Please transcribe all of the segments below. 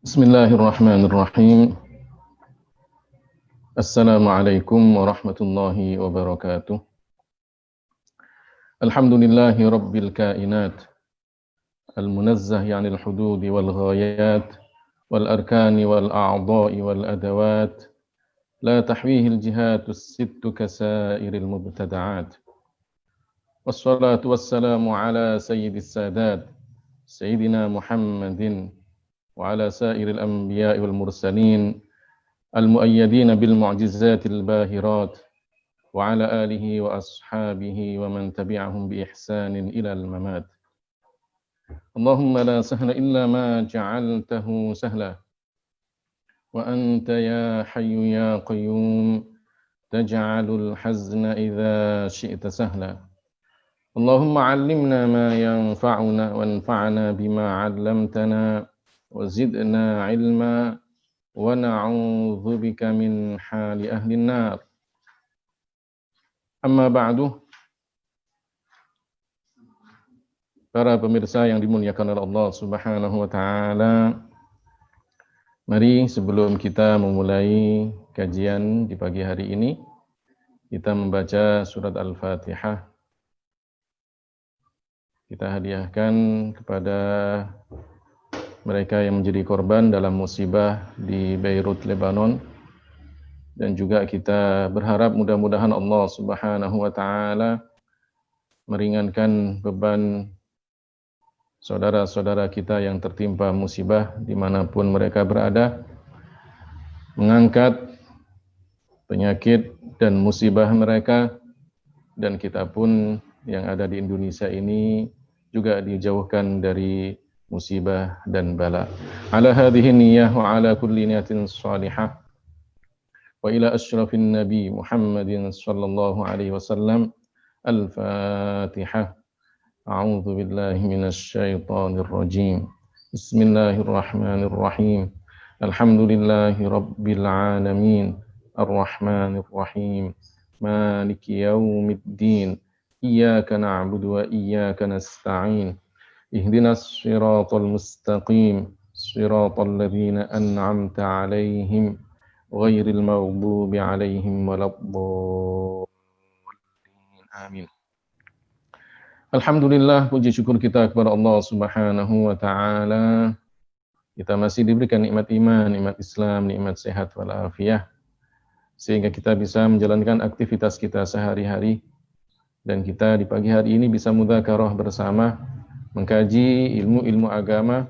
Bismillahirrahmanirrahim. Assalamualaikum warahmatullahi wabarakatuh. Alhamdulillahi rabbil kainat. Al-munazzah yanil hududi wal ghayat wal arkani wal a'dha'i wal adawat. La tahwihi al-jihatu as-sittu kasairil mubtada'at. Wassalatu wassalamu ala sayyidis sadat. Sayyidina Muhammadin wa ala sairil anbiya'i wal mursalin. المؤيدين بالمعجزات الباهرات وعلى آله وأصحابه ومن تبعهم بإحسان إلى الممات اللهم لا سهل إلا ما جعلته سهلا وأنت يا حي يا قيوم تجعل الحزن إذا شئت سهلا اللهم علمنا ما ينفعنا وانفعنا بما علمتنا وزدنا علما wa na'udzu bika min hali ahli an-nar. Amma ba'du. Para pemirsa yang dimuliakan oleh Allah Subhanahu wa taala, mari sebelum kita memulai kajian di pagi hari ini, kita membaca surat Al-Fatihah. Kita hadiahkan kepada mereka yang menjadi korban dalam musibah di Beirut, Lebanon. Dan juga kita berharap mudah-mudahan Allah Subhanahu wa taala meringankan beban saudara-saudara kita yang tertimpa musibah dimanapun mereka berada, mengangkat penyakit dan musibah mereka, dan kita pun yang ada di Indonesia ini juga dijauhkan dari musibah dan bala. Ala hadhihi niyyah wa ala kulli niyatin salihah. Wa ila asyrafin nabi Muhammadin sallallahu alaihi wasallam. Al-Fatihah. A'udzu billahi minasy syaithanir rajim. Bismillahirrahmanirrahim. Alhamdulillahi rabbil alamin. Arrahmanir rahim. Maliki yaumiddin. Iyyaka na'budu wa iyyaka nasta'in. Ihdinas siratal mustaqim, siratal ladzina an'amta 'alaihim, ghairil maghdubi 'alaihim waladdallin. Amin. Alhamdulillah, puji syukur kita kepada Allah Subhanahu wa taala. Kita masih diberikan nikmat iman, nikmat Islam, nikmat sehat walafiat, sehingga kita bisa menjalankan aktivitas kita sehari-hari, dan kita di pagi hari ini bisa mudzakarah bersama, mengkaji ilmu-ilmu agama,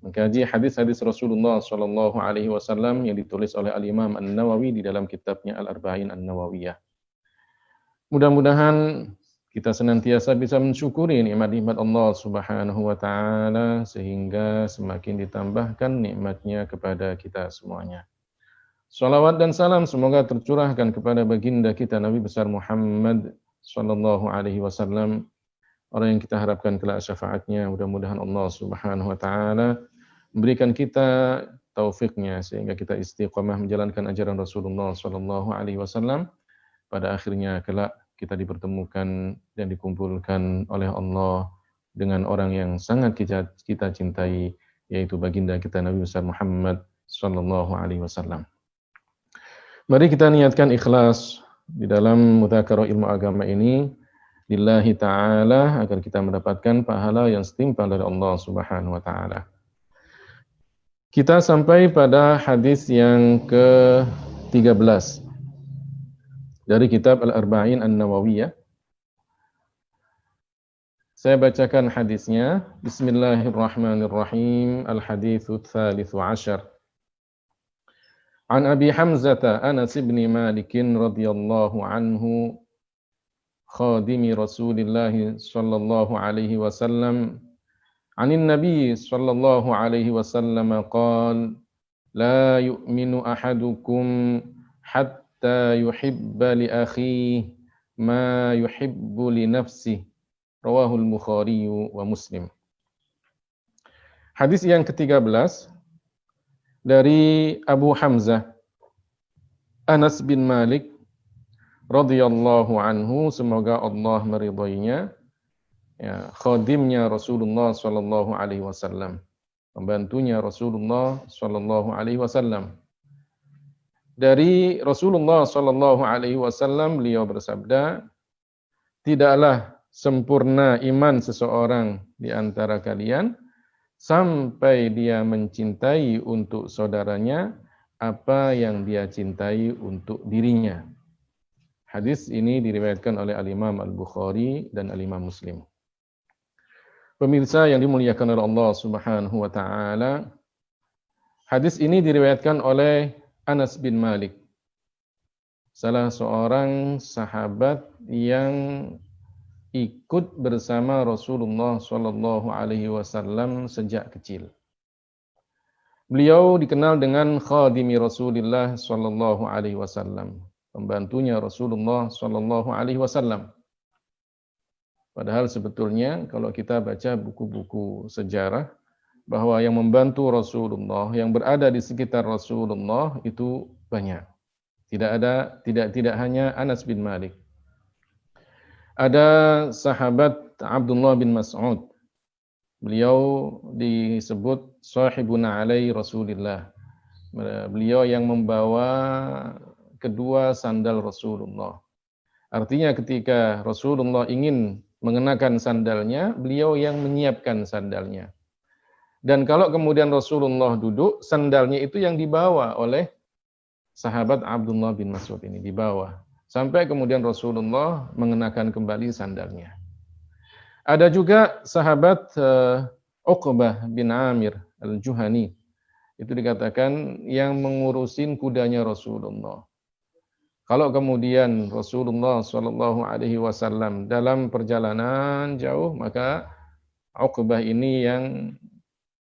mengkaji hadis-hadis Rasulullah sallallahu alaihi wasallam yang ditulis oleh Al-Imam An-Nawawi di dalam kitabnya Al-Arba'in An-Nawawiyah. Mudah-mudahan kita senantiasa bisa mensyukuri nikmat-nikmat Allah Subhanahu wa taala sehingga semakin ditambahkan nikmatnya kepada kita semuanya. Salawat dan salam semoga tercurahkan kepada baginda kita Nabi besar Muhammad sallallahu alaihi wasallam, orang yang kita harapkan kelak syafaatnya. Mudah-mudahan Allah Subhanahu wa taala memberikan kita taufiknya sehingga kita istiqamah menjalankan ajaran Rasulullah sallallahu alaihi wasallam. Pada akhirnya kelak kita dipertemukan dan dikumpulkan oleh Allah dengan orang yang sangat kita cintai, yaitu baginda kita Nabi besar Muhammad sallallahu alaihi wasallam. Mari kita niatkan ikhlas di dalam mudzakarah ilmu agama ini lillahi ta'ala, agar kita mendapatkan pahala yang setimpal dari Allah Subhanahu wa ta'ala. Kita sampai pada hadis yang ke-13 dari kitab Al-Arba'in An-Nawawiyah. Saya bacakan hadisnya. Bismillahirrahmanirrahim. Al-hadithu tsalitsu asyar. An Abi Hamzata Anas bin Malik radhiyallahu anhu خادم رسول الله صلى الله عليه وسلم عن النبي صلى الله عليه وسلم قال لا يؤمن أحدكم حتى يحب لأخيه ما يحب لنفسه رواه البخاري ومسلم. Hadis yang ke-13 dari Abu Hamzah Anas bin Malik radhiyallahu anhu, semoga Allah meridhoinya, ya, khadimnya Rasulullah sallallahu alaihi wasallam. pembantunya Rasulullah sallallahu alaihi wasallam. Dari Rasulullah sallallahu alaihi wasallam beliau bersabda, tidaklah sempurna iman seseorang di antara kalian sampai dia mencintai untuk saudaranya apa yang dia cintai untuk dirinya. Hadis ini diriwayatkan oleh Al-Imam Al-Bukhari dan Al-Imam Muslim. Pemirsa yang dimuliakan oleh Allah Subhanahu wa taala, hadis ini diriwayatkan oleh Anas bin Malik, salah seorang sahabat yang ikut bersama Rasulullah sallallahu alaihi wasallam sejak kecil. Beliau dikenal dengan khadimi Rasulullah sallallahu alaihi wasallam, pembantunya Rasulullah sallallahu alaihi wasallam. Padahal sebetulnya kalau kita baca buku-buku sejarah bahwa yang membantu Rasulullah, yang berada di sekitar Rasulullah itu banyak. Tidak hanya Anas bin Malik. Ada sahabat Abdullah bin Mas'ud. Beliau disebut sahibuna alai Rasulillah. Beliau yang membawa kedua sandal Rasulullah. Artinya ketika Rasulullah ingin mengenakan sandalnya, beliau yang menyiapkan sandalnya. Dan kalau kemudian Rasulullah duduk, sandalnya itu yang dibawa oleh sahabat Abdullah bin Mas'ud ini, dibawa. Sampai kemudian Rasulullah mengenakan kembali sandalnya. Ada juga sahabat Uqbah bin Amir Al-Juhani. Itu dikatakan yang mengurusin kudanya Rasulullah. Kalau kemudian Rasulullah sallallahu alaihi wasallam dalam perjalanan jauh, maka Uqbah ini yang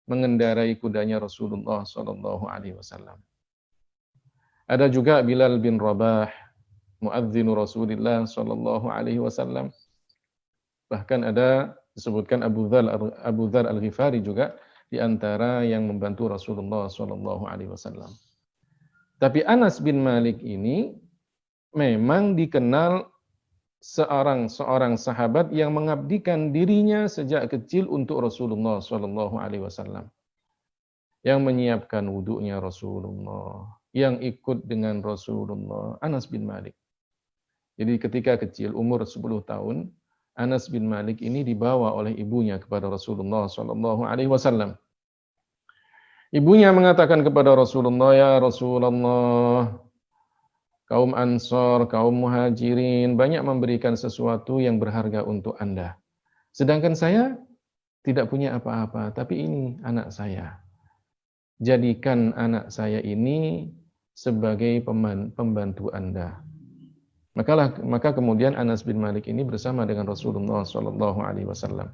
mengendarai kudanya Rasulullah sallallahu alaihi wasallam. Ada juga Bilal bin Rabah, muadzin Rasulullah sallallahu alaihi wasallam. Bahkan ada disebutkan Abu Dzar Al-Ghifari juga di antara yang membantu Rasulullah sallallahu alaihi wasallam. Tapi Anas bin Malik ini memang dikenal seorang sahabat yang mengabdikan dirinya sejak kecil untuk Rasulullah sallallahu alaihi wasallam. Yang menyiapkan wudunya Rasulullah, yang ikut dengan Rasulullah, Anas bin Malik. Jadi ketika kecil umur 10 tahun, Anas bin Malik ini dibawa oleh ibunya kepada Rasulullah sallallahu alaihi wasallam. Ibunya mengatakan kepada Rasulullah, "Ya Rasulullah, kaum Ansor, kaum Muhajirin banyak memberikan sesuatu yang berharga untuk Anda. Sedangkan saya tidak punya apa-apa, tapi ini anak saya. Jadikan anak saya ini sebagai pembantu Anda." Maka kemudian Anas bin Malik ini bersama dengan Rasulullah sallallahu alaihi wasallam.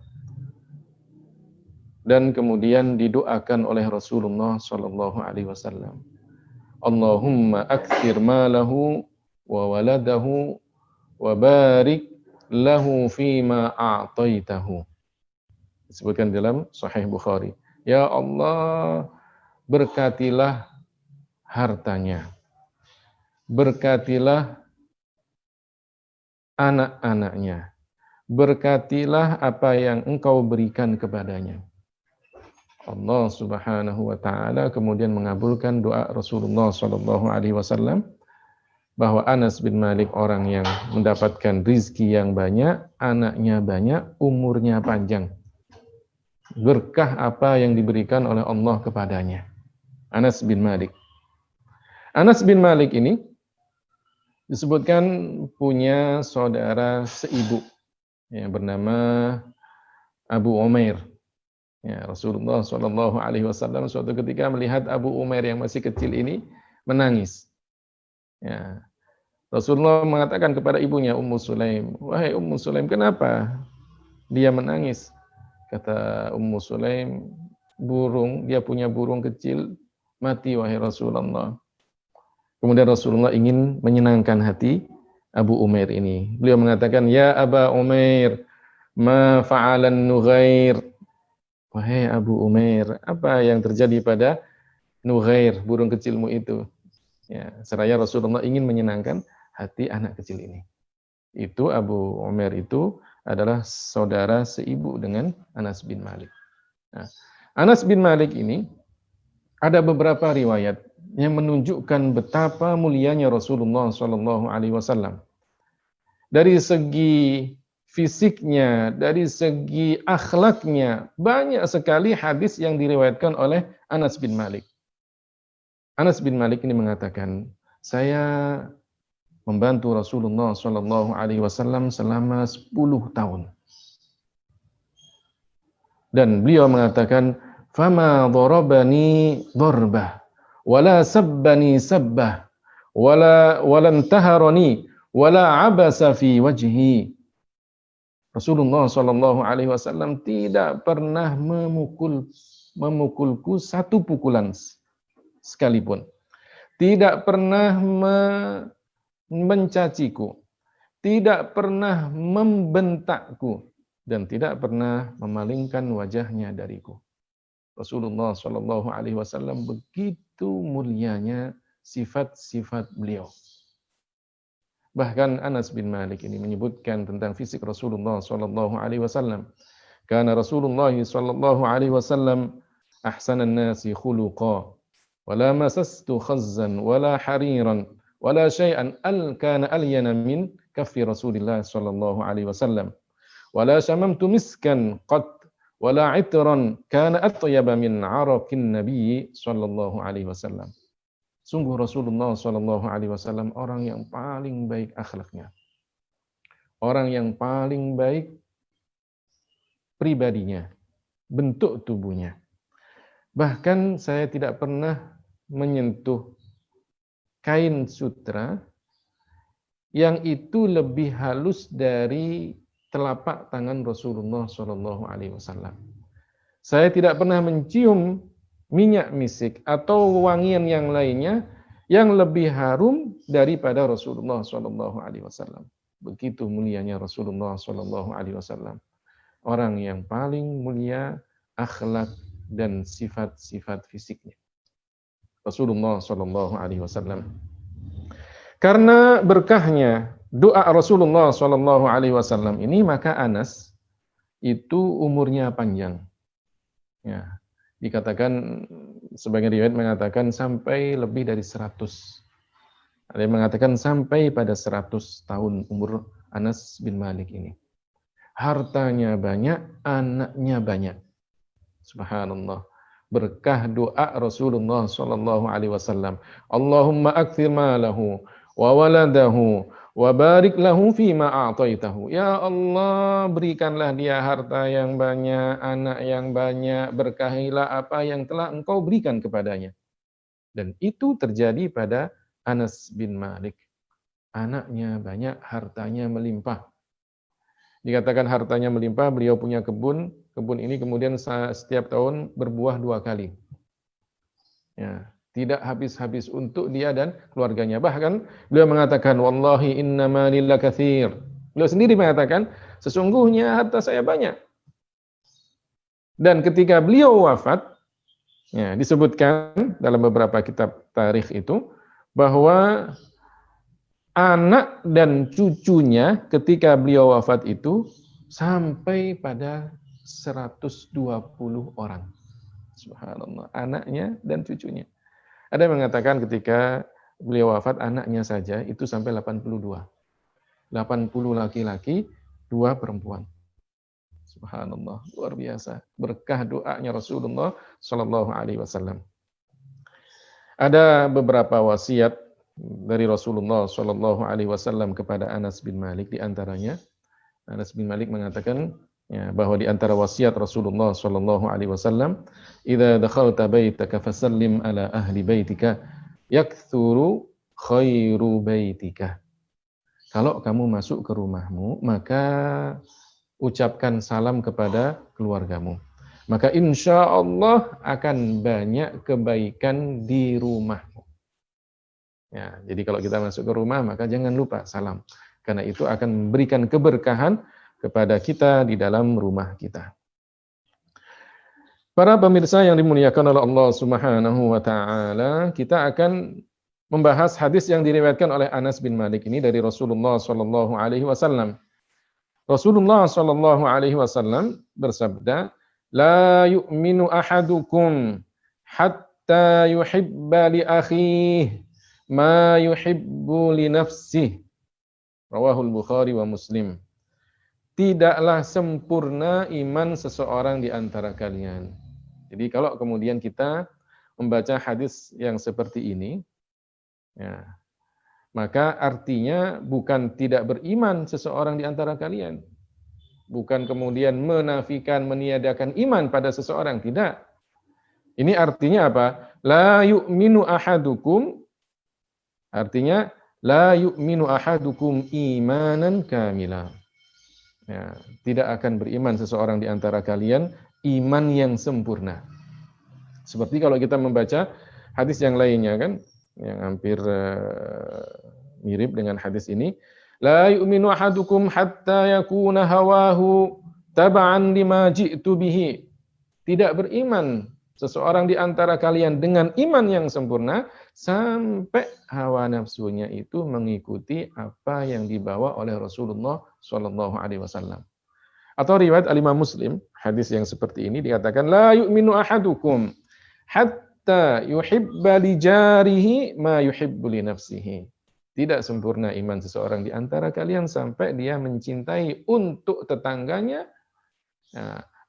Dan kemudian didoakan oleh Rasulullah sallallahu alaihi wasallam. Allahumma akthir malahu wa waladahu wa barik lahu fima a'taitahu. Disebutkan dalam Sahih Bukhari. Ya Allah, berkatilah hartanya. Berkatilah anak-anaknya. Berkatilah apa yang engkau berikan kepadanya. Allah Subhanahu wa taala kemudian mengabulkan doa Rasulullah sallallahu alaihi wasallam bahwa Anas bin Malik orang yang mendapatkan rizki yang banyak, anaknya banyak, umurnya panjang. Berkah apa yang diberikan oleh Allah kepadanya. Anas bin Malik. Anas bin Malik ini disebutkan punya saudara seibu yang bernama Abu Umair. Ya, Rasulullah sallallahu alaihi wasallam suatu ketika melihat Abu Umair yang masih kecil ini menangis. Ya. Rasulullah mengatakan kepada ibunya Ummu Sulaim, "Wahai Ummu Sulaim, kenapa dia menangis?" Kata Ummu Sulaim, dia punya burung kecil mati wahai Rasulullah. Kemudian Rasulullah ingin menyenangkan hati Abu Umair ini. Beliau mengatakan, "Ya Aba Umair, ma fa'alan Nughair?" Wahai Abu Umair, apa yang terjadi pada Nughair, burung kecilmu itu? Ya, seraya Rasulullah ingin menyenangkan hati anak kecil ini. Itu Abu Umair itu adalah saudara seibu dengan Anas bin Malik. Nah, Anas bin Malik ini ada beberapa riwayat yang menunjukkan betapa mulianya Rasulullah Shallallahu Alaihi Wasallam. Dari segi fisiknya, dari segi akhlaknya, banyak sekali hadis yang diriwayatkan oleh Anas bin Malik. Anas bin Malik ini mengatakan, saya membantu Rasulullah Shallallahu Alaihi Wasallam selama 10 tahun. Dan beliau mengatakan, fama darabani darbah, wala sabbani sabbah, wala intaharani, wala abasa fi wajhi. Rasulullah Shallallahu Alaihi Wasallam tidak pernah memukulku satu pukulan sekalipun, tidak pernah mencaciku, tidak pernah membentakku, dan tidak pernah memalingkan wajahnya dariku. Rasulullah Shallallahu Alaihi Wasallam begitu mulianya sifat-sifat beliau. Bahkan Anas bin Malik ini menyebutkan tentang fisik Rasulullah Shallallahu Alaihi Wasallam. Karena Rasulullah Shallallahu Alaihi Wasallam ahsanan nasi khuluqa, wala masastu khazzan, wala hariran, wala syai'an kana alyana min kaffi Rasulillah Shallallahu Alaihi Wasallam. Wala syamamtu miskan qat, wala itran kana atyaba min araqin nabiy sallallahu alaihi wasallam. Sungguh Rasulullah sallallahu alaihi wasallam orang yang paling baik akhlaknya. Orang yang paling baik pribadinya, bentuk tubuhnya. Bahkan saya tidak pernah menyentuh kain sutra yang itu lebih halus dari telapak tangan Rasulullah Shallallahu Alaihi Wasallam. Saya tidak pernah mencium minyak misik atau wangian yang lainnya yang lebih harum daripada Rasulullah Shallallahu Alaihi Wasallam. Begitu mulianya Rasulullah Shallallahu Alaihi Wasallam. Orang yang paling mulia akhlak dan sifat-sifat fisiknya. Rasulullah Shallallahu Alaihi Wasallam. Karena berkahnya doa Rasulullah Shallallahu Alaihi Wasallam ini, maka Anas itu umurnya panjang. Ya, dikatakan sebagian riwayat mengatakan sampai lebih dari 100. Ada yang mengatakan sampai pada 100 tahun umur Anas bin Malik ini. Hartanya banyak, anaknya banyak. Subhanallah. Berkah doa Rasulullah Shallallahu Alaihi Wasallam. Allahumma akthir malahu wa waladahu wa barik lahu fima a'taitahu. Ya Allah, berikanlah dia harta yang banyak, anak yang banyak, berkahilah apa yang telah Engkau berikan kepadanya. Dan itu terjadi pada Anas bin Malik. Anaknya banyak, hartanya melimpah. Dikatakan hartanya melimpah, beliau punya kebun ini kemudian setiap tahun berbuah 2 kali. Ya, tidak habis-habis untuk dia dan keluarganya. Bahkan beliau mengatakan, wallahi inna mali lakatsir. Beliau sendiri mengatakan, sesungguhnya harta saya banyak. Dan ketika beliau wafat, ya, disebutkan dalam beberapa kitab tarikh itu, bahwa anak dan cucunya ketika beliau wafat itu sampai pada 120 orang. Subhanallah, anaknya dan cucunya. Ada yang mengatakan ketika beliau wafat, anaknya saja itu sampai 82. 80 laki-laki, 2 perempuan. Subhanallah, luar biasa. Berkah doanya Rasulullah Shallallahu Alaihi Wasallam. Ada beberapa wasiat dari Rasulullah Shallallahu Alaihi Wasallam kepada Anas bin Malik. Di antaranya, Anas bin Malik mengatakan ya, bahwa di antara wasiat Rasulullah Shallallahu Alaihi Wasallam, "Idza dakhalta baitaka fasallim ala ahli baitika, yakthuru khairu baitika." Kalau kamu masuk ke rumahmu, maka ucapkan salam kepada keluargamu. Maka insya Allah akan banyak kebaikan di rumahmu. Ya, jadi kalau kita masuk ke rumah, maka jangan lupa salam. Karena itu akan memberikan keberkahan kepada kita di dalam rumah kita. Para pemirsa yang dimuliakan oleh Allah Subhanahu wa taala, kita akan membahas hadis yang diriwayatkan oleh Anas bin Malik ini dari Rasulullah sallallahu alaihi wasallam. Rasulullah sallallahu alaihi wasallam bersabda, La yu'minu ahadukum hatta yuhibba li akhihi ma yuhibbu li nafsihi. Rawahul Bukhari wa Muslim. Tidaklah sempurna iman seseorang di antara kalian. Jadi kalau kemudian kita membaca hadis yang seperti ini, ya, maka artinya bukan tidak beriman seseorang di antara kalian. Bukan kemudian menafikan, meniadakan iman pada seseorang, tidak. Ini artinya apa? La yu'minu ahadukum, artinya la yu'minu ahadukum imanan kamila. Ya, tidak akan beriman seseorang di antara kalian iman yang sempurna. Seperti kalau kita membaca hadis yang lainnya kan, yang hampir mirip dengan hadis ini. La yu'minu ahadukum hatta yakuna hawahu taba'an lima ji'tu bihi. Tidak beriman seseorang di antara kalian dengan iman yang sempurna sampai hawa nafsunya itu mengikuti apa yang dibawa oleh Rasulullah sallallahu alaihi wasallam. Atau riwayat Al-Imam Muslim, hadis yang seperti ini dikatakan la yu'minu ahadukum hatta yuhibba li jarihi ma yuhibbu li nafsihi. Tidak sempurna iman seseorang di antara kalian sampai dia mencintai untuk tetangganya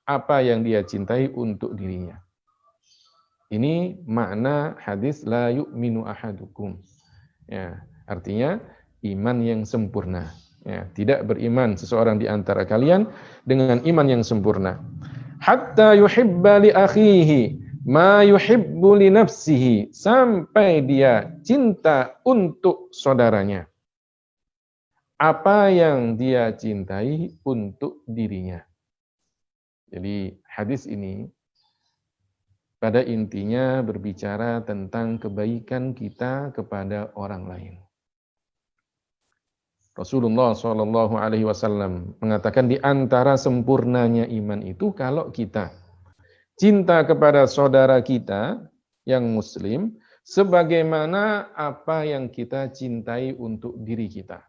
apa yang dia cintai untuk dirinya. Ini makna hadis la yu'minu ahadukum. Ya, artinya iman yang sempurna. Ya, tidak beriman seseorang di antara kalian dengan iman yang sempurna. Hatta yuhibba li akhihi ma yuhibbu li nafsihi, sampai dia cinta untuk saudaranya apa yang dia cintai untuk dirinya. Jadi hadis ini pada intinya berbicara tentang kebaikan kita kepada orang lain. Rasulullah Shallallahu Alaihi Wasallam mengatakan di antara sempurnanya iman itu kalau kita cinta kepada saudara kita yang muslim sebagaimana apa yang kita cintai untuk diri kita.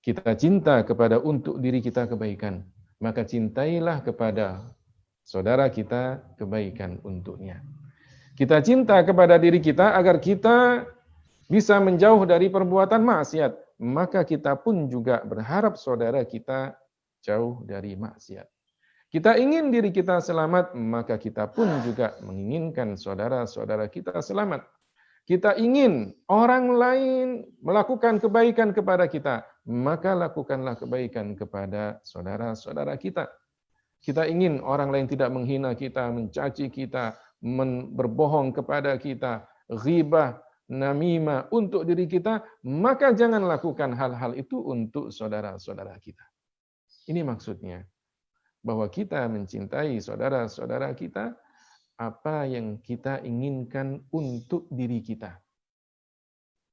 Kita cinta kepada untuk diri kita kebaikan, maka cintailah kepada saudara kita kebaikan untuknya. Kita cinta kepada diri kita agar kita bisa menjauh dari perbuatan maksiat, maka kita pun juga berharap saudara kita jauh dari maksiat. Kita ingin diri kita selamat, maka kita pun juga menginginkan saudara-saudara kita selamat. Kita ingin orang lain melakukan kebaikan kepada kita, maka lakukanlah kebaikan kepada saudara-saudara kita. Kita ingin orang lain tidak menghina kita, mencaci kita, berbohong kepada kita, ghibah, namimah untuk diri kita, maka jangan lakukan hal-hal itu untuk saudara-saudara kita. Ini maksudnya. Bahwa kita mencintai saudara-saudara kita, apa yang kita inginkan untuk diri kita.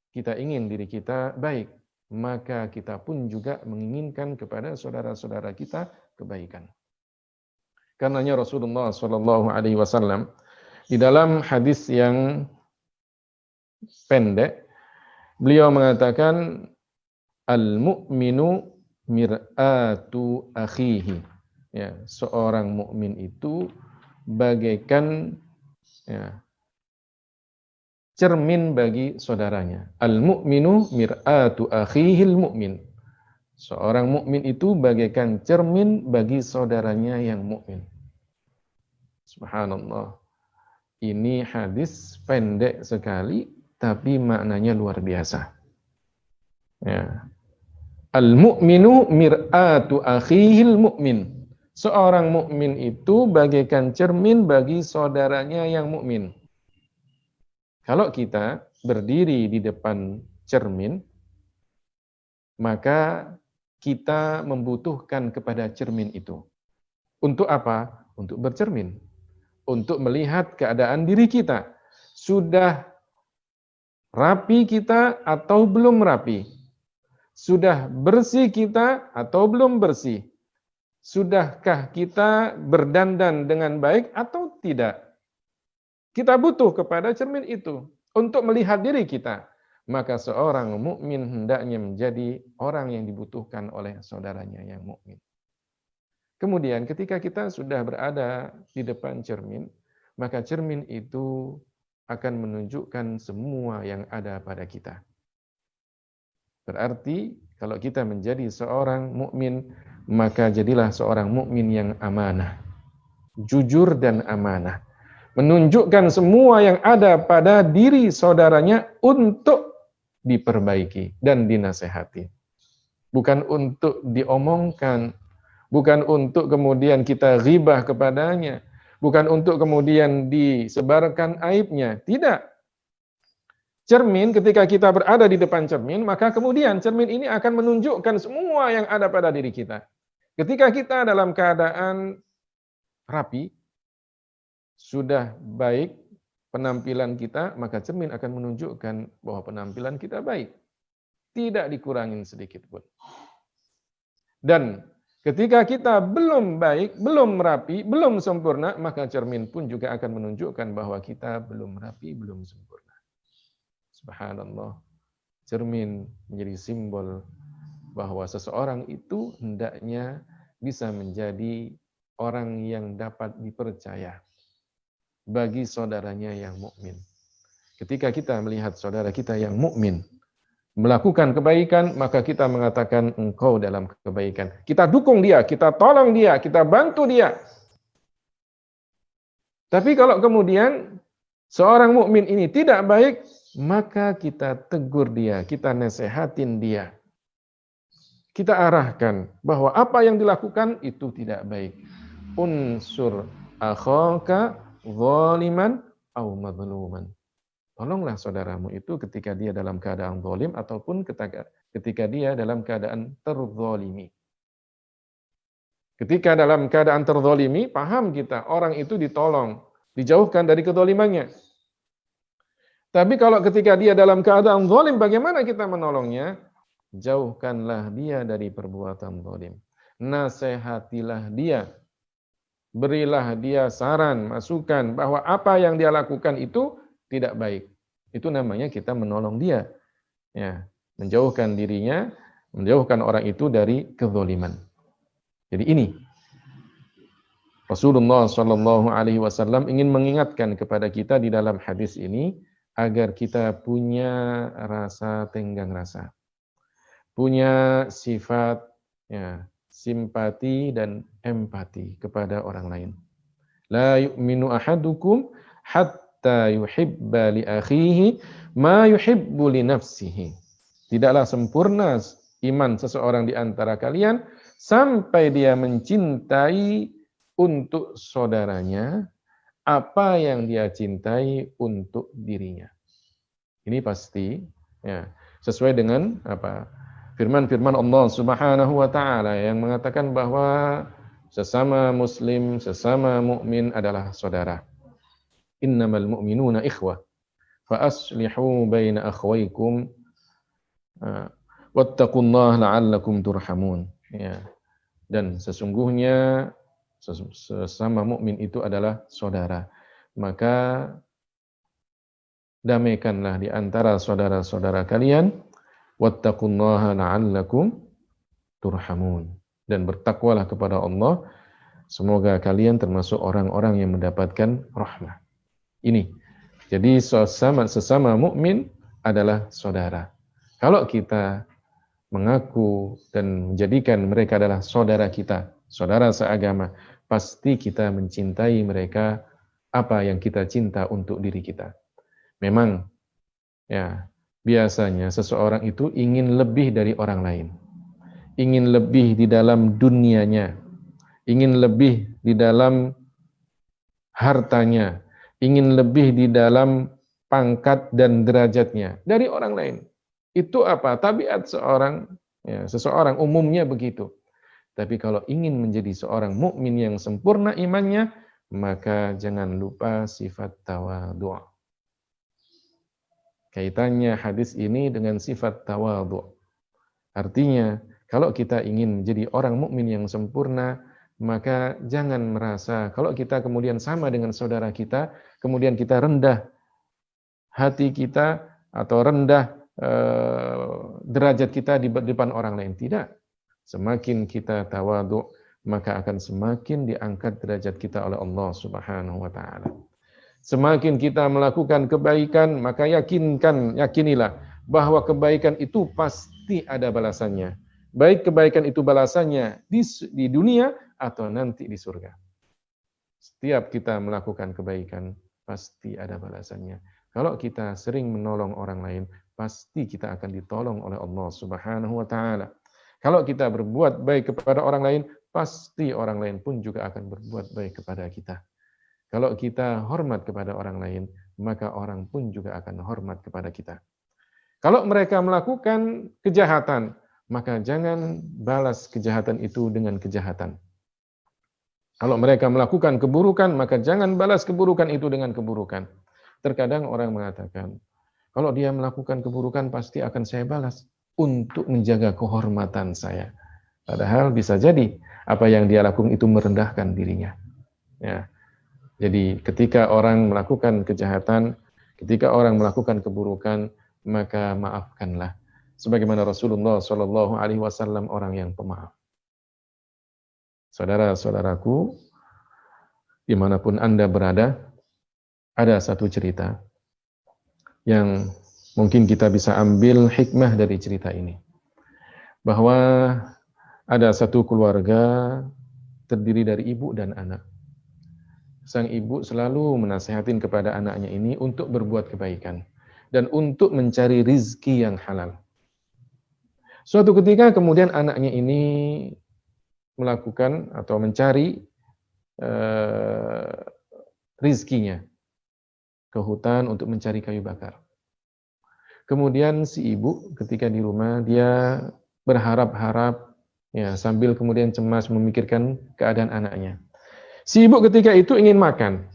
Kita ingin diri kita baik, maka kita pun juga menginginkan kepada saudara-saudara kita kebaikan. Karenanya Rasulullah Shallallahu Alaihi Wasallam di dalam hadis yang pendek, beliau mengatakan al-mu'minu mir'atu akhihi. Ya, seorang mukmin itu bagaikan cermin bagi saudaranya. Al-mu'minu mir'atu akhihil mu'min. Seorang mukmin itu bagaikan cermin bagi saudaranya yang mukmin. Subhanallah. Ini hadis pendek sekali tapi maknanya luar biasa. Ya. Al-mu'minu mir'atu akhihil mu'min. Seorang mukmin itu bagaikan cermin bagi saudaranya yang mukmin. Kalau kita berdiri di depan cermin, maka kita membutuhkan kepada cermin itu. Untuk apa? Untuk bercermin. Untuk melihat keadaan diri kita. Sudah rapi kita atau belum rapi? Sudah bersih kita atau belum bersih? Sudahkah kita berdandan dengan baik atau tidak? Kita butuh kepada cermin itu untuk melihat diri kita. Maka seorang mukmin hendaknya menjadi orang yang dibutuhkan oleh saudaranya yang mukmin. Kemudian ketika kita sudah berada di depan cermin, maka cermin itu akan menunjukkan semua yang ada pada kita. Berarti kalau kita menjadi seorang mukmin, maka jadilah seorang mukmin yang amanah, jujur dan amanah. Menunjukkan semua yang ada pada diri saudaranya untuk diperbaiki dan dinasehati. Bukan untuk diomongkan, bukan untuk kemudian kita ghibah kepadanya, bukan untuk kemudian disebarkan aibnya. Tidak. Cermin, ketika kita berada di depan cermin, maka kemudian cermin ini akan menunjukkan semua yang ada pada diri kita. Ketika kita dalam keadaan rapi, sudah baik penampilan kita, maka cermin akan menunjukkan bahwa penampilan kita baik. Tidak dikurangin sedikit pun. Dan ketika kita belum baik, belum rapi, belum sempurna, maka cermin pun juga akan menunjukkan bahwa kita belum rapi, belum sempurna. Subhanallah, cermin menjadi simbol bahwa seseorang itu hendaknya bisa menjadi orang yang dapat dipercaya bagi saudaranya yang mukmin. Ketika kita melihat saudara kita yang mukmin melakukan kebaikan, maka kita mengatakan engkau dalam kebaikan. Kita dukung dia, kita tolong dia, kita bantu dia. Tapi kalau kemudian seorang mukmin ini tidak baik, maka kita tegur dia, kita nasehatin dia. Kita arahkan bahwa apa yang dilakukan itu tidak baik. Unsur akhaka zaliman au madluman. Tolonglah saudaramu itu ketika dia dalam keadaan zalim ataupun ketika dia dalam keadaan terzalimi. Ketika dalam keadaan terzalimi, paham kita, orang itu ditolong, dijauhkan dari kezalimannya. Tapi kalau ketika dia dalam keadaan zalim, bagaimana kita menolongnya? Jauhkanlah dia dari perbuatan zalim. Nasihatilah dia. Berilah dia saran, masukan bahwa apa yang dia lakukan itu tidak baik. Itu namanya kita menolong dia. Ya, menjauhkan dirinya, menjauhkan orang itu dari kezaliman. Jadi ini Rasulullah Shallallahu Alaihi Wasallam ingin mengingatkan kepada kita di dalam hadis ini agar kita punya rasa tenggang rasa, punya sifat ya, simpati dan empati kepada orang lain. La yu'minu ahadukum hatta yuhibba li akhihi ma yuhibbu li nafsihi. Tidaklah sempurna iman seseorang di antara kalian sampai dia mencintai untuk saudaranya apa yang dia cintai untuk dirinya. Ini pasti ya, sesuai dengan apa? Firman-firman Allah Subhanahu wa taala yang mengatakan bahwa sesama muslim, sesama mukmin adalah saudara. Innamal mu'minuna ikhwah fa aslihu baina akhwaykum wattaqullaha la'allakum turhamun. Ya. Dan sesungguhnya sesama mukmin itu adalah saudara. Maka damaikanlah di antara saudara-saudara kalian, wattaqullaha la'allakum turhamun. Dan bertakwalah kepada Allah, semoga kalian termasuk orang-orang yang mendapatkan rahmah. Ini. Jadi sesama mukmin adalah saudara. Kalau kita mengaku dan menjadikan mereka adalah saudara kita, saudara seagama, pasti kita mencintai mereka apa yang kita cinta untuk diri kita. Memang ya, biasanya seseorang itu ingin lebih dari orang lain. Ingin lebih di dalam dunianya, ingin lebih di dalam hartanya, ingin lebih di dalam pangkat dan derajatnya dari orang lain. Itu apa? Tabiat seorang, ya, seseorang umumnya begitu. Tapi kalau ingin menjadi seorang mukmin yang sempurna imannya, maka jangan lupa sifat tawadhu. Kaitannya hadis ini dengan sifat tawadhu. Artinya, kalau kita ingin menjadi orang mukmin yang sempurna, maka jangan merasa kalau kita kemudian sama dengan saudara kita, kemudian kita rendah hati kita atau rendah derajat kita di depan orang lain. Tidak. Semakin kita tawadhu, maka akan semakin diangkat derajat kita oleh Allah Subhanahu wa taala. Semakin kita melakukan kebaikan, maka yakinilah bahwa kebaikan itu pasti ada balasannya. Baik kebaikan itu balasannya di dunia atau nanti di surga. Setiap kita melakukan kebaikan, pasti ada balasannya. Kalau kita sering menolong orang lain, pasti kita akan ditolong oleh Allah Subhanahu wa taala. Kalau kita berbuat baik kepada orang lain, pasti orang lain pun juga akan berbuat baik kepada kita. Kalau kita hormat kepada orang lain, maka orang pun juga akan hormat kepada kita. Kalau mereka melakukan kejahatan, maka jangan balas kejahatan itu dengan kejahatan. Kalau mereka melakukan keburukan, maka jangan balas keburukan itu dengan keburukan. Terkadang orang mengatakan, kalau dia melakukan keburukan pasti akan saya balas untuk menjaga kehormatan saya. Padahal bisa jadi apa yang dia lakukan itu merendahkan dirinya. Ya. Jadi ketika orang melakukan kejahatan, ketika orang melakukan keburukan, maka maafkanlah. Sebagaimana Rasulullah Shallallahu Alaihi Wasallam orang yang pemaaf. Saudara-saudaraku, dimanapun Anda berada, ada satu cerita yang mungkin kita bisa ambil hikmah dari cerita ini. Bahwa ada satu keluarga terdiri dari ibu dan anak. Sang ibu selalu menasihatin kepada anaknya ini untuk berbuat kebaikan dan untuk mencari rizki yang halal. Suatu ketika kemudian anaknya ini melakukan atau mencari rizkinya ke hutan untuk mencari kayu bakar. Kemudian si ibu ketika di rumah dia berharap-harap ya sambil kemudian cemas memikirkan keadaan anaknya. Si ibu ketika itu ingin makan.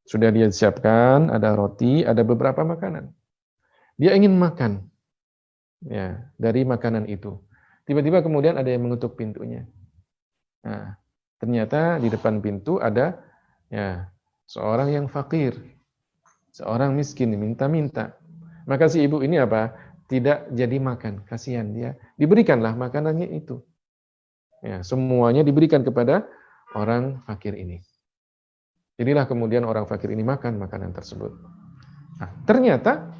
Sudah dia siapkan, ada roti, ada beberapa makanan. Dia ingin makan. Ya, dari makanan itu. Tiba-tiba kemudian ada yang mengetuk pintunya. Nah, ternyata di depan pintu ada ya seorang yang fakir. Seorang miskin minta-minta. Maka si ibu ini apa? Tidak jadi makan, kasihan dia. Diberikanlah makanannya itu. Ya, semuanya diberikan kepada orang fakir ini. Jadilah kemudian orang fakir ini makan makanan tersebut. Nah, ternyata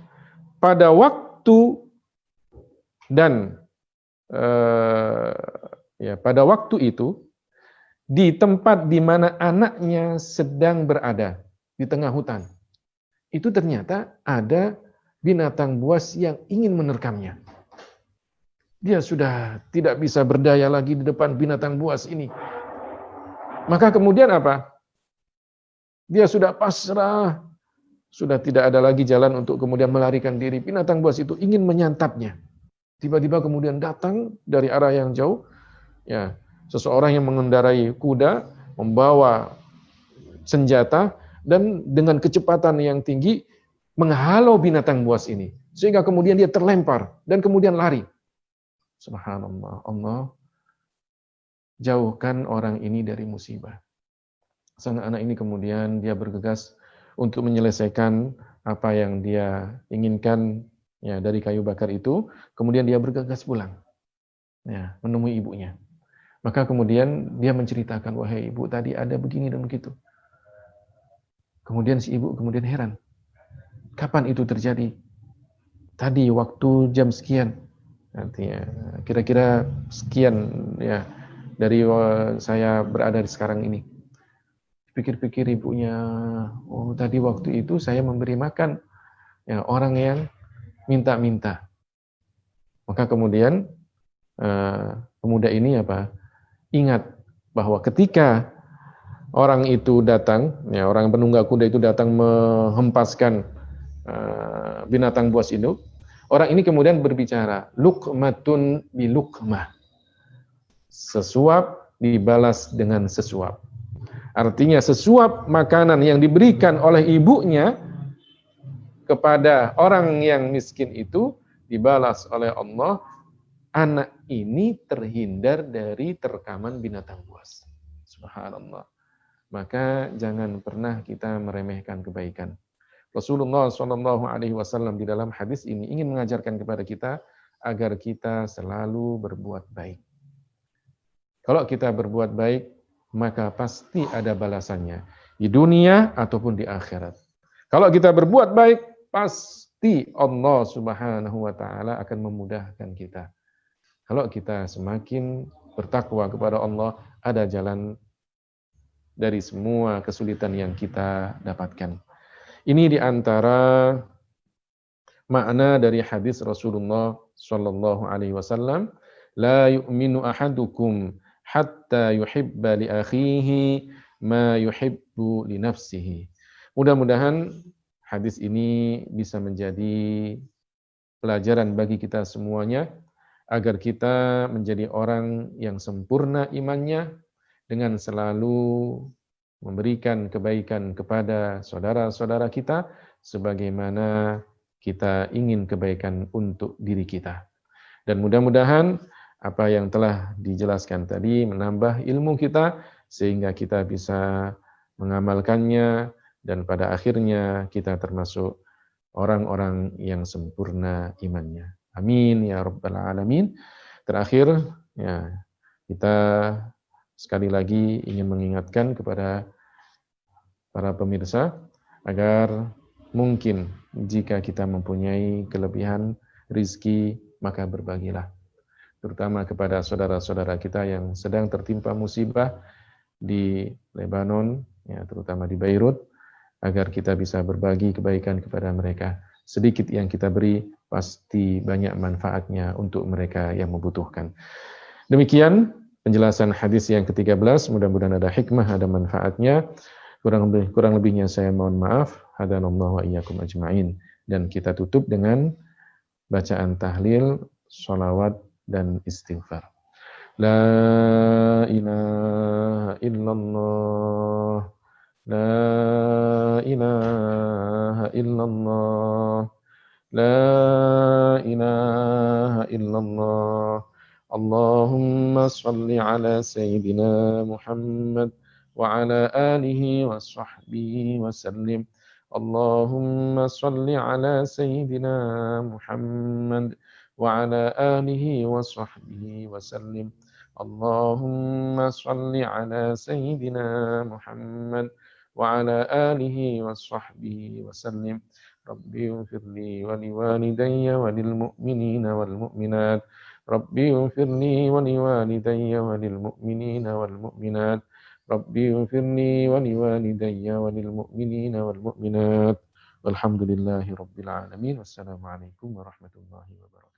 pada waktu dan pada waktu itu di tempat di mana anaknya sedang berada di tengah hutan, itu ternyata ada binatang buas yang ingin menerkamnya. Dia sudah tidak bisa berdaya lagi di depan binatang buas ini. Maka kemudian apa? Dia sudah pasrah, sudah tidak ada lagi jalan untuk kemudian melarikan diri. Binatang buas itu ingin menyantapnya. Tiba-tiba kemudian datang dari arah yang jauh, ya, seseorang yang mengendarai kuda, membawa senjata, dan dengan kecepatan yang tinggi menghalau binatang buas ini. Sehingga kemudian dia terlempar dan kemudian lari. Subhanallah, Allah jauhkan orang ini dari musibah. Sang anak ini kemudian dia bergegas untuk menyelesaikan apa yang dia inginkan ya dari kayu bakar itu, kemudian dia bergegas pulang. Ya, menemui ibunya. Maka kemudian dia menceritakan, wahai ibu, tadi ada begini dan begitu. Kemudian si ibu kemudian heran. Kapan itu terjadi? Tadi waktu jam sekian. Artinya kira-kira sekian ya dari saya berada di sekarang ini. Pikir-pikir ibunya, oh tadi waktu itu saya memberi makan ya orang yang minta-minta. Maka kemudian pemuda ini apa? Ingat bahwa ketika orang itu datang, ya orang penunggang kuda itu datang menghempaskan binatang buas itu, orang ini kemudian berbicara, luqmatun bi luqmah. Sesuap dibalas dengan sesuap. Artinya sesuap makanan yang diberikan oleh ibunya kepada orang yang miskin itu dibalas oleh Allah, anak ini terhindar dari terkaman binatang buas. Subhanallah. Maka jangan pernah kita meremehkan kebaikan. Rasulullah SAW di dalam hadis ini ingin mengajarkan kepada kita agar kita selalu berbuat baik. Kalau kita berbuat baik, maka pasti ada balasannya di dunia ataupun di akhirat. Kalau kita berbuat baik, pasti Allah Subhanahu wa taala akan memudahkan kita. Kalau kita semakin bertakwa kepada Allah, ada jalan dari semua kesulitan yang kita dapatkan. Ini di antara makna dari hadis Rasulullah sallallahu alaihi wasallam, la yu'minu ahadukum hatta yuhibba li akhihi ma yuhibbu li nafsihi. Mudah-mudahan hadis ini bisa menjadi pelajaran bagi kita semuanya agar kita menjadi orang yang sempurna imannya dengan selalu memberikan kebaikan kepada saudara-saudara kita sebagaimana kita ingin kebaikan untuk diri kita. Dan mudah-mudahan apa yang telah dijelaskan tadi menambah ilmu kita sehingga kita bisa mengamalkannya dan pada akhirnya kita termasuk orang-orang yang sempurna imannya. Amin ya rabbal alamin. Terakhir ya, kita sekali lagi ingin mengingatkan kepada para pemirsa agar mungkin jika kita mempunyai kelebihan rizki, maka berbagilah. Terutama kepada saudara-saudara kita yang sedang tertimpa musibah di Lebanon, ya, terutama di Beirut, agar kita bisa berbagi kebaikan kepada mereka. Sedikit yang kita beri, pasti banyak manfaatnya untuk mereka yang membutuhkan. Demikian penjelasan hadis yang ke-13, mudah-mudahan ada hikmah, ada manfaatnya. Kurang lebihnya saya mohon maaf. Hadanallahu wa iyyakum ajma'in. Dan kita tutup dengan bacaan tahlil, sholawat, dan istighfar. La ilaha illallah. La ilaha illallah. La ilaha illallah. Allahumma salli ala Sayyidina Muhammad وعلى آله وصحبه وسلم اللهم صل على سيدنا محمد وعلى آله وصحبه وسلم اللهم صل على سيدنا محمد وعلى آله وصحبه وسلم ربي اغفر لي ولوالدي وللمؤمنين والمؤمنات ربي اغفر لي ولوالدي وللمؤمنين والمؤمنات ربي اغفر لي ولوالدي وللمؤمنين والمؤمنات والحمد لله رب العالمين والسلام عليكم ورحمة الله وبركاته.